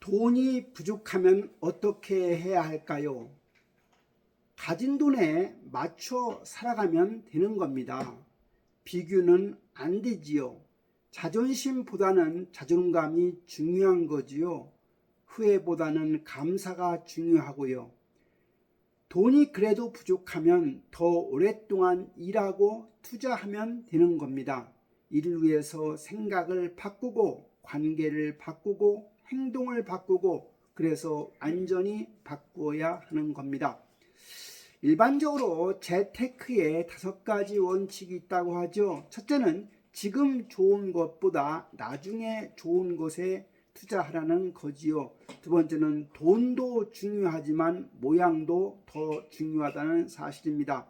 돈이 부족하면 어떻게 해야 할까요? 가진 돈에 맞춰 살아가면 되는 겁니다. 비교는 안 되지요. 자존심보다는 자존감이 중요한 거지요. 후회보다는 감사가 중요하고요. 돈이 그래도 부족하면 더 오랫동안 일하고 투자하면 되는 겁니다. 이를 위해서 생각을 바꾸고 관계를 바꾸고 행동을 바꾸고 그래서 완전히 바꾸어야 하는 겁니다. 일반적으로 재테크에 5가지 원칙이 있다고 하죠. 첫째는 지금 좋은 것보다 나중에 좋은 것에 투자하라는 거지요. 두 번째는 돈도 중요하지만 모양도 더 중요하다는 사실입니다.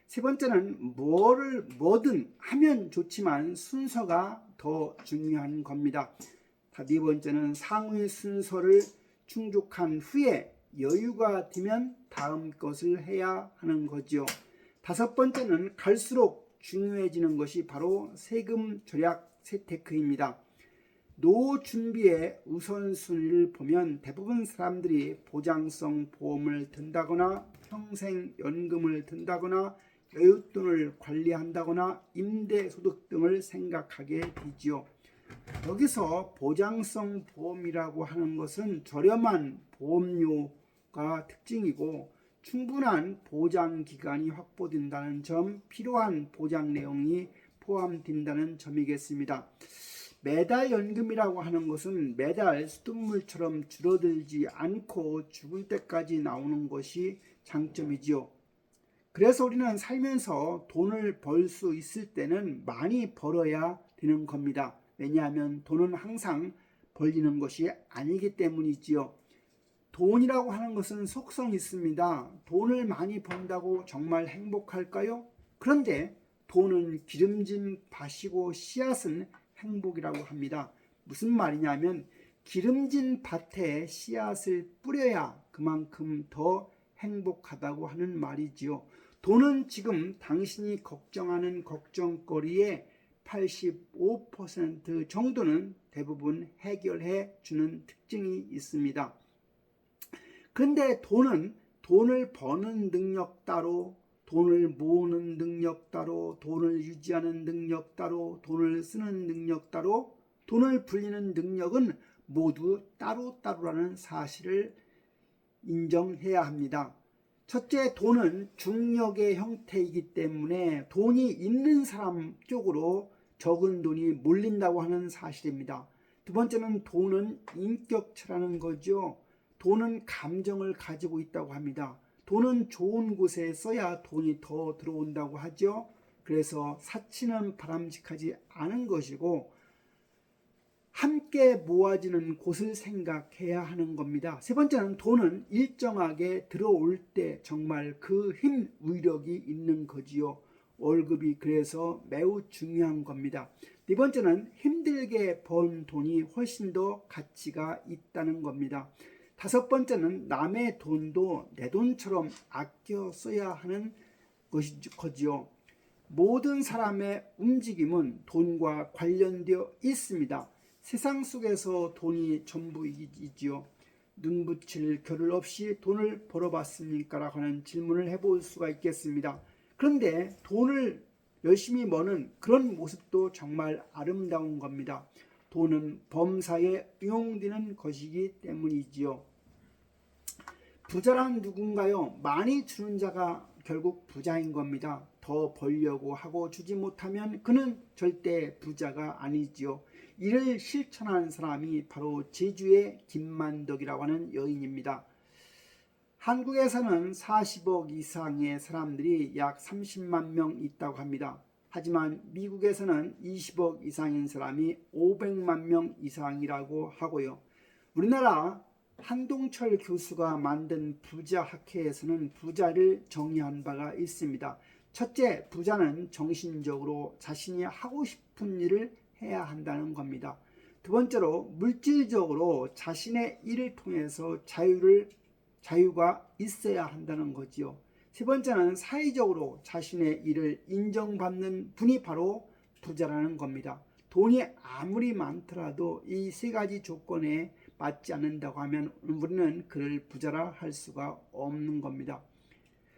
세 번째는 뭐든 하면 좋지만 순서가 더 중요한 겁니다. 네 번째는 상위 순서를 충족한 후에 여유가 되면 다음 것을 해야 하는 거죠. 다섯 번째는 갈수록 중요해지는 것이 바로 세금 절약 재테크입니다. 노후 준비의 우선순위를 보면 대부분 사람들이 보장성 보험을 든다거나 평생연금을 든다거나 여윳돈을 관리한다거나 임대소득 등을 생각하게 되지요. 여기서 보장성 보험이라고 하는 것은 저렴한 보험료가 특징이고 충분한 보장 기간이 확보된다는 점, 필요한 보장 내용이 포함된다는 점이겠습니다. 매달 연금이라고 하는 것은 매달 수돗물처럼 줄어들지 않고 죽을 때까지 나오는 것이 장점이지요. 그래서 우리는 살면서 돈을 벌 수 있을 때는 많이 벌어야 되는 겁니다. 왜냐하면 돈은 항상 벌리는 것이 아니기 때문이지요. 돈이라고 하는 것은 속성이 있습니다. 돈을 많이 번다고 정말 행복할까요? 그런데 돈은 기름진 밭이고 씨앗은 행복이라고 합니다. 무슨 말이냐면 기름진 밭에 씨앗을 뿌려야 그만큼 더 행복하다고 하는 말이지요. 돈은 지금 당신이 걱정하는 걱정거리의 85% 정도는 대부분 해결해 주는 특징이 있습니다. 그런데 돈을 버는 능력 따로, 돈을 모으는 능력 따로, 돈을 유지하는 능력 따로, 돈을 쓰는 능력 따로, 돈을 불리는 능력은 모두 따로따로라는 사실을 인정해야 합니다. 첫째, 돈은 중력의 형태이기 때문에 돈이 있는 사람 쪽으로 적은 돈이 몰린다고 하는 사실입니다. 두 번째는 돈은 인격체라는 거죠. 돈은 감정을 가지고 있다고 합니다. 돈은 좋은 곳에 써야 돈이 더 들어온다고 하죠. 그래서 사치는 바람직하지 않은 것이고 함께 모아지는 곳을 생각해야 하는 겁니다. 세 번째는 돈은 일정하게 들어올 때 정말 그 힘, 위력이 있는 거지요. 월급이 그래서 매우 중요한 겁니다. 네 번째는 힘들게 번 돈이 훨씬 더 가치가 있다는 겁니다. 다섯 번째는 남의 돈도 내 돈처럼 아껴 써야 하는 거지요. 모든 사람의 움직임은 돈과 관련되어 있습니다. 세상 속에서 돈이 전부이지요. 눈 붙일 겨를 없이 돈을 벌어봤습니까? 라고 하는 질문을 해볼 수가 있겠습니다. 그런데 돈을 열심히 버는 그런 모습도 정말 아름다운 겁니다. 돈은 범사에 응용되는 것이기 때문이지요. 부자란 누군가요? 많이 주는 자가 결국 부자인 겁니다. 더 벌려고 하고 주지 못하면 그는 절대 부자가 아니지요. 이를 실천하는 사람이 바로 제주의 김만덕이라고 하는 여인입니다. 한국에서는 40억 이상의 사람들이 약 30만 명 있다고 합니다. 하지만 미국에서는 20억 이상인 사람이 500만 명 이상이라고 하고요. 우리나라 한동철 교수가 만든 부자학회에서는 부자를 정의한 바가 있습니다. 첫째, 부자는 정신적으로 자신이 하고 싶은 일을 해야 한다는 겁니다. 두 번째로 물질적으로 자신의 일을 통해서 자유가 있어야 한다는 거지요. 세 번째는 사회적으로 자신의 일을 인정받는 분이 바로 부자라는 겁니다. 돈이 아무리 많더라도 이 세 가지 조건에 받지 않는다고 하면 우리는 그를 부자라 할 수가 없는 겁니다.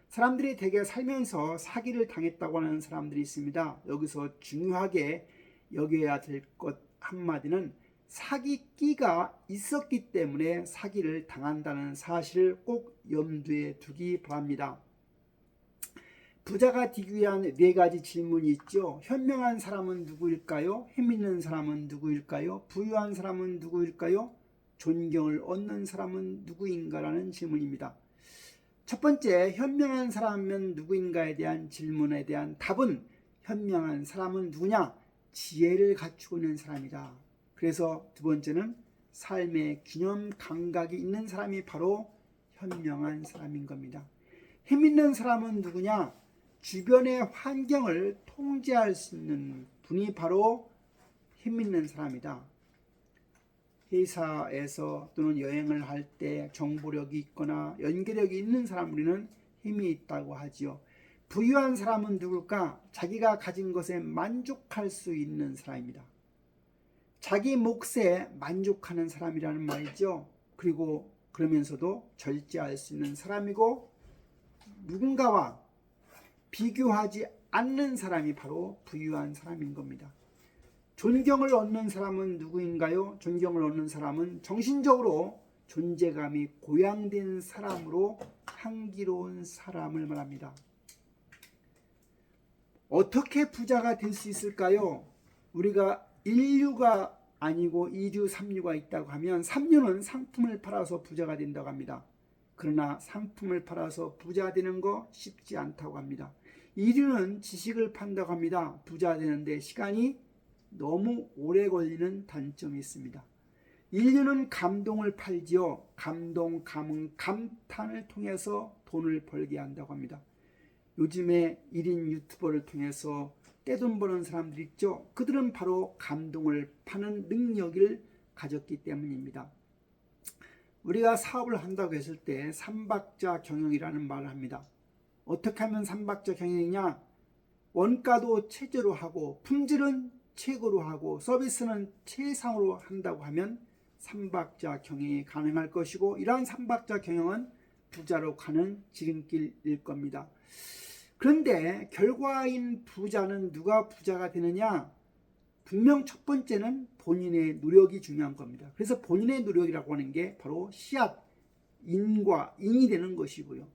사람들이 대개 살면서 사기를 당했다고 하는 사람들이 있습니다. 여기서 중요하게 여겨야 될 것 한마디는 사기끼가 있었기 때문에 사기를 당한다는 사실을 꼭 염두에 두기 바랍니다. 부자가 되기 위한 4가지 질문이 있죠. 현명한 사람은 누구일까요? 힘있는 사람은 누구일까요? 부유한 사람은 누구일까요? 존경을 얻는 사람은 누구인가라는 질문입니다. 첫 번째, 현명한 사람은 누구인가에 대한 질문에 대한 답은 현명한 사람은 누구냐? 지혜를 갖추고 있는 사람이다. 그래서 두 번째는 삶의 균형 감각이 있는 사람이 바로 현명한 사람인 겁니다. 힘있는 사람은 누구냐? 주변의 환경을 통제할 수 있는 분이 바로 힘있는 사람이다. 회사에서 또는 여행을 할 때 정보력이 있거나 연계력이 있는 사람 우리는 힘이 있다고 하지요. 부유한 사람은 누굴까? 자기가 가진 것에 만족할 수 있는 사람입니다. 자기 몫에 만족하는 사람이라는 말이죠. 그리고 그러면서도 절제할 수 있는 사람이고 누군가와 비교하지 않는 사람이 바로 부유한 사람인 겁니다. 존경을 얻는 사람은 누구인가요? 존경을 얻는 사람은 정신적으로 존재감이 고양된 사람으로 향기로운 사람을 말합니다. 어떻게 부자가 될 수 있을까요? 우리가 인류가 아니고 2류, 3류가 있다고 하면 3류는 상품을 팔아서 부자가 된다고 합니다. 그러나 상품을 팔아서 부자 되는 거 쉽지 않다고 합니다. 2류는 지식을 판다고 합니다. 부자 되는데 시간이 너무 오래 걸리는 단점이 있습니다. 인류는 감동을 팔지요. 감동, 감흥, 감탄을 통해서 돈을 벌게 한다고 합니다. 요즘에 1인 유튜버를 통해서 떼돈 버는 사람들 있죠. 그들은 바로 감동을 파는 능력을 가졌기 때문입니다. 우리가 사업을 한다고 했을 때 삼박자 경영이라는 말을 합니다. 어떻게 하면 삼박자 경영이냐? 원가도 최저로 하고 품질은 최고로 하고 서비스는 최상으로 한다고 하면 삼박자 경영이 가능할 것이고 이러한 삼박자 경영은 부자로 가는 지름길일 겁니다. 그런데 결과인 부자는 누가 부자가 되느냐? 분명 첫 번째는 본인의 노력이 중요한 겁니다. 그래서 본인의 노력이라고 하는 게 바로 씨앗, 인과 인이 되는 것이고요.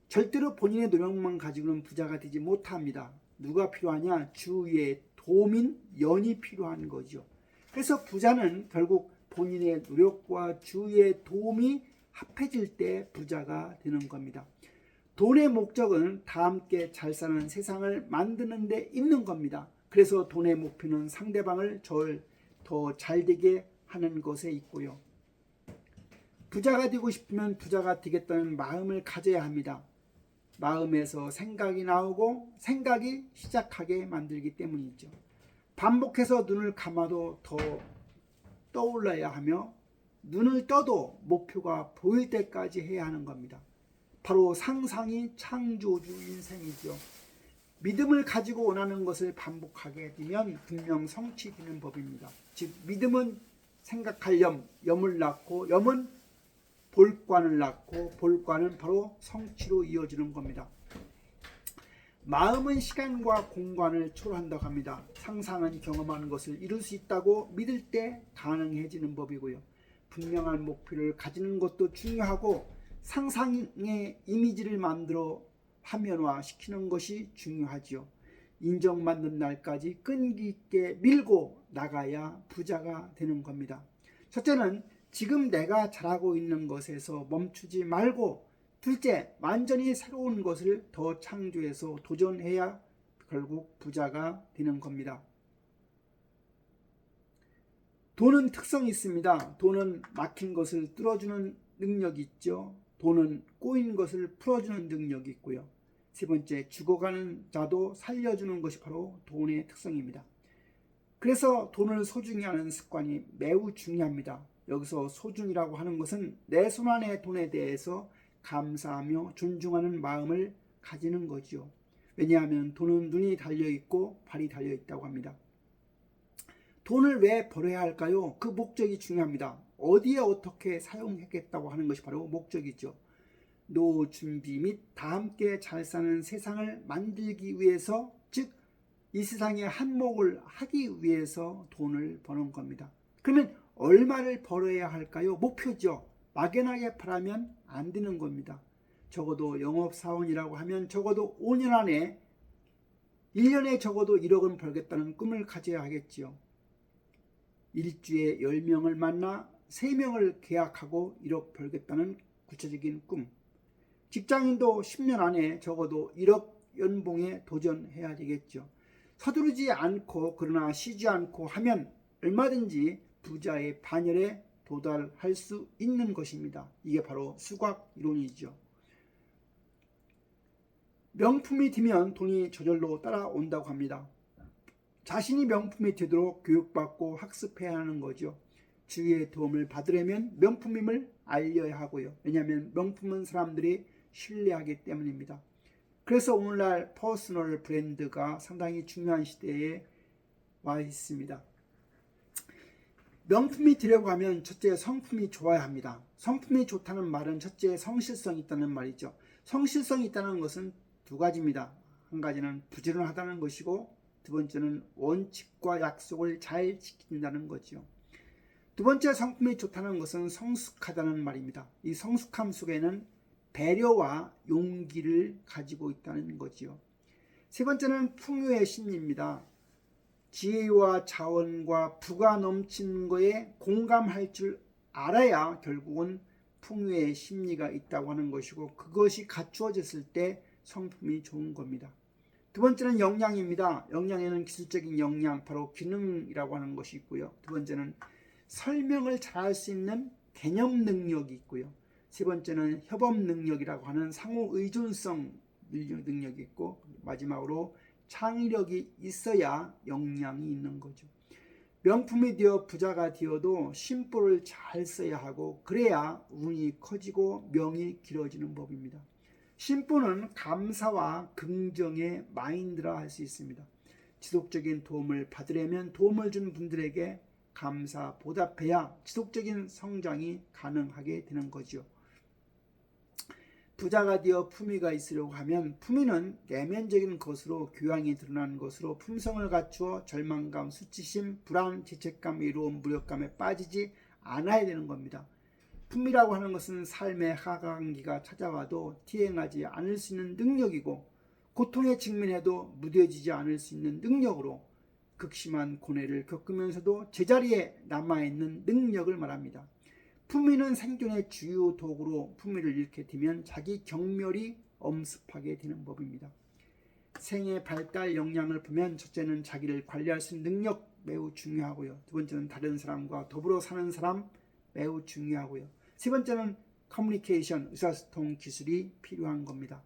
절대로 본인의 노력만 가지고는 부자가 되지 못합니다. 누가 필요하냐? 주위의 도민, 연이 필요한 거죠. 그래서 부자는 결국 본인의 노력과 주위의 도움이 합해질 때 부자가 되는 겁니다. 돈의 목적은 다 함께 잘 사는 세상을 만드는 데 있는 겁니다. 그래서 돈의 목표는 상대방을 더 잘되게 하는 것에 있고요. 부자가 되고 싶으면 부자가 되겠다는 마음을 가져야 합니다. 마음에서 생각이 나오고 생각이 시작하게 만들기 때문이죠. 반복해서 눈을 감아도 더 떠올라야 하며 눈을 떠도 목표가 보일 때까지 해야 하는 겁니다. 바로 상상이 창조주 인생이죠. 믿음을 가지고 원하는 것을 반복하게 되면 분명 성취되는 법입니다. 즉 믿음은 생각할 염을 낳고 염은 볼관을 낳고 볼관은 바로 성취로 이어지는 겁니다. 마음은 시간과 공간을 초월한다고 합니다. 상상은 경험하는 것을 이룰 수 있다고 믿을 때 가능해지는 법이고요. 분명한 목표를 가지는 것도 중요하고 상상의 이미지를 만들어 화면화 시키는 것이 중요하지요. 인정받는 날까지 끈기 있게 밀고 나가야 부자가 되는 겁니다. 첫째는 지금 내가 잘하고 있는 것에서 멈추지 말고, 둘째, 완전히 새로운 것을 더 창조해서 도전해야 결국 부자가 되는 겁니다. 돈은 특성이 있습니다. 돈은 막힌 것을 뚫어주는 능력이 있죠. 돈은 꼬인 것을 풀어주는 능력이 있고요. 세 번째, 죽어가는 자도 살려주는 것이 바로 돈의 특성입니다. 그래서 돈을 소중히 하는 습관이 매우 중요합니다. 여기서 소중이라고 하는 것은 내 손안의 돈에 대해서 감사하며 존중하는 마음을 가지는 거죠. 왜냐하면 돈은 눈이 달려있고 발이 달려있다고 합니다. 돈을 왜 벌어야 할까요? 그 목적이 중요합니다. 어디에 어떻게 사용하겠다고 하는 것이 바로 목적이죠. 노후 준비 및 다 함께 잘 사는 세상을 만들기 위해서, 즉 이 세상에 한몫을 하기 위해서 돈을 버는 겁니다. 그러면 얼마를 벌어야 할까요? 목표죠. 막연하게 바라면 안 되는 겁니다. 적어도 영업사원이라고 하면 적어도 5년 안에 1년에 적어도 1억은 벌겠다는 꿈을 가져야 하겠지요. 일주에 10명을 만나 3명을 계약하고 1억 벌겠다는 구체적인 꿈. 직장인도 10년 안에 적어도 1억 연봉에 도전해야 되겠죠. 서두르지 않고 그러나 쉬지 않고 하면 얼마든지 부자의 반열에 도달할 수 있는 것입니다. 이게 바로 수학 이론이죠. 명품이 되면 돈이 저절로 따라온다고 합니다. 자신이 명품이 되도록 교육받고 학습해야 하는 거죠. 주위의 도움을 받으려면 명품임을 알려야 하고요. 왜냐하면 명품은 사람들이 신뢰하기 때문입니다. 그래서 오늘날 퍼스널 브랜드가 상당히 중요한 시대에 와 있습니다. 명품이 되려고 하면 첫째 성품이 좋아야 합니다. 성품이 좋다는 말은 첫째 성실성이 있다는 말이죠. 성실성이 있다는 것은 두 가지입니다. 한 가지는 부지런하다는 것이고 두 번째는 원칙과 약속을 잘 지킨다는 거죠. 두 번째 성품이 좋다는 것은 성숙하다는 말입니다. 이 성숙함 속에는 배려와 용기를 가지고 있다는 거지요. 세 번째는 풍요의 심리입니다. 지혜와 자원과 부가 넘치는 것에 공감할 줄 알아야 결국은 풍요의 심리가 있다고 하는 것이고, 그것이 갖추어졌을 때 성품이 좋은 겁니다. 두 번째는 역량입니다. 역량에는 기술적인 역량, 바로 기능이라고 하는 것이 있고요. 두 번째는 설명을 잘할 수 있는 개념 능력이 있고요. 세 번째는 협업 능력이라고 하는 상호 의존성 능력이 있고, 마지막으로 창의력이 있어야 역량이 있는 거죠. 명품이 되어 부자가 되어도 심보를 잘 써야 하고, 그래야 운이 커지고 명이 길어지는 법입니다. 심보는 감사와 긍정의 마인드라 할 수 있습니다. 지속적인 도움을 받으려면 도움을 준 분들에게 감사 보답해야 지속적인 성장이 가능하게 되는 거죠. 부자가 되어 품위가 있으려고 하면, 품위는 내면적인 것으로 교양이 드러나는 것으로 품성을 갖추어 절망감, 수치심, 불안, 죄책감, 외로움, 무력감에 빠지지 않아야 되는 겁니다. 품위라고 하는 것은 삶의 하강기가 찾아와도 티행하지 않을 수 있는 능력이고, 고통에 직면해도 무뎌지지 않을 수 있는 능력으로 극심한 고뇌를 겪으면서도 제자리에 남아있는 능력을 말합니다. 품위는 생존의 주요 도구로 품위를 잃게 되면 자기 경멸이 엄습하게 되는 법입니다. 생애 발달 역량을 보면 첫째는 자기를 관리할 수 있는 능력 매우 중요하고요. 두 번째는 다른 사람과 더불어 사는 사람 매우 중요하고요. 세 번째는 커뮤니케이션, 의사소통 기술이 필요한 겁니다.